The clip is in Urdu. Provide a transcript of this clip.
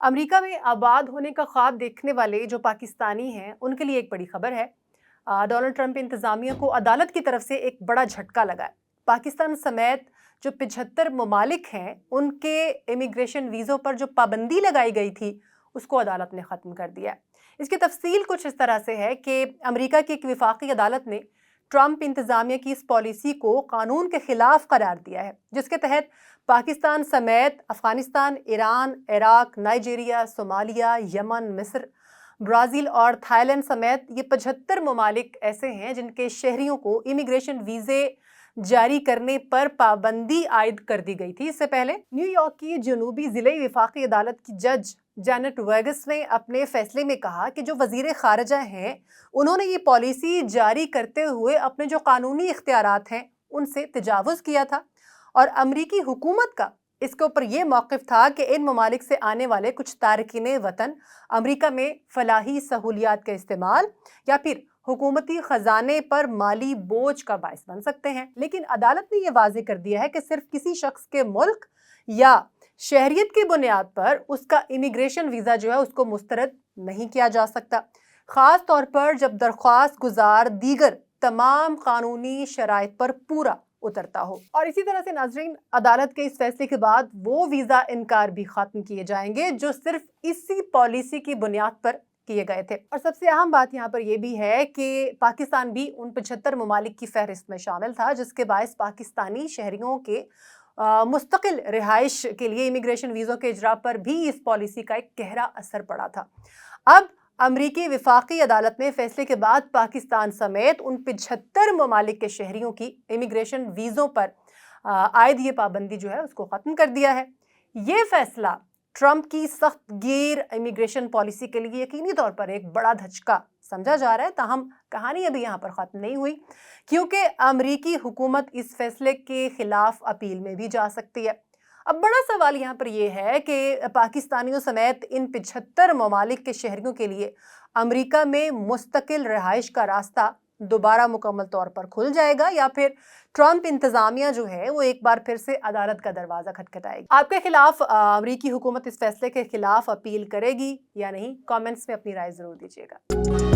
امریکہ میں آباد ہونے کا خواب دیکھنے والے جو پاکستانی ہیں ان کے لیے ایک بڑی خبر ہے۔ ڈونلڈ ٹرمپ انتظامیہ کو عدالت کی طرف سے ایک بڑا جھٹکا لگا ہے۔ پاکستان سمیت جو 75 ممالک ہیں ان کے امیگریشن ویزوں پر جو پابندی لگائی گئی تھی اس کو عدالت نے ختم کر دیا ہے۔ اس کی تفصیل کچھ اس طرح سے ہے کہ امریکہ کی ایک وفاقی عدالت نے ٹرمپ انتظامیہ کی اس پالیسی کو قانون کے خلاف قرار دیا ہے، جس کے تحت پاکستان سمیت افغانستان، ایران، عراق، نائجیریا، صومالیہ، یمن، مصر، برازیل اور تھائی لینڈ سمیت یہ 75 ممالک ایسے ہیں جن کے شہریوں کو امیگریشن ویزے جاری کرنے پر پابندی عائد کر دی گئی تھی۔ اس سے پہلے نیو یارک کی جنوبی ضلعی وفاقی عدالت کی جج جینٹ ویگس نے اپنے فیصلے میں کہا کہ جو وزیر خارجہ ہیں انہوں نے یہ پالیسی جاری کرتے ہوئے اپنے جو قانونی اختیارات ہیں ان سے تجاوز کیا تھا، اور امریکی حکومت کا اس کے اوپر یہ موقف تھا کہ ان ممالک سے آنے والے کچھ تارکین وطن امریکہ میں فلاحی سہولیات کا استعمال یا پھر حکومتی خزانے پر مالی بوجھ کا باعث بن سکتے ہیں۔ لیکن عدالت نے یہ واضح کر دیا ہے کہ صرف کسی شخص کے ملک یا شہریت کی بنیاد پر اس کا امیگریشن ویزا جو ہے اس کو مسترد نہیں کیا جا سکتا، خاص طور پر جب درخواست گزار دیگر تمام قانونی شرائط پر پورا اترتا ہو۔ اور اسی طرح سے ناظرین، عدالت کے اس فیصلے کے بعد وہ ویزا انکار بھی ختم کیے جائیں گے جو صرف اسی پالیسی کی بنیاد پر کیے گئے تھے۔ اور سب سے اہم بات یہاں پر یہ بھی ہے کہ پاکستان بھی ان 75 ممالک کی فہرست میں شامل تھا جس کے باعث پاکستانی شہریوں کے مستقل رہائش کے لیے امیگریشن ویزوں کے اجرا پر بھی اس پالیسی کا ایک گہرا اثر پڑا تھا۔ اب امریکی وفاقی عدالت نے فیصلے کے بعد پاکستان سمیت ان 75 ممالک کے شہریوں کی امیگریشن ویزوں پر عائد یہ پابندی جو ہے اس کو ختم کر دیا ہے۔ یہ فیصلہ ٹرمپ کی سخت گیر امیگریشن پالیسی کے لیے یقینی طور پر ایک بڑا دھچکا سمجھا جا رہا ہے، تاہم کہانی ابھی یہاں پر ختم نہیں ہوئی، کیونکہ امریکی حکومت اس فیصلے کے خلاف اپیل میں بھی جا سکتی ہے۔ اب بڑا سوال یہاں پر یہ ہے کہ پاکستانیوں سمیت ان 75 ممالک کے شہریوں کے لیے امریکہ میں مستقل رہائش کا راستہ دوبارہ مکمل طور پر کھل جائے گا یا پھر ٹرمپ انتظامیہ جو ہے وہ ایک بار پھر سے عدالت کا دروازہ کھٹکھٹائے گی۔ آپ کے خلاف امریکی حکومت اس فیصلے کے خلاف اپیل کرے گی یا نہیں؟ کامنٹس میں اپنی رائے ضرور دیجیے گا۔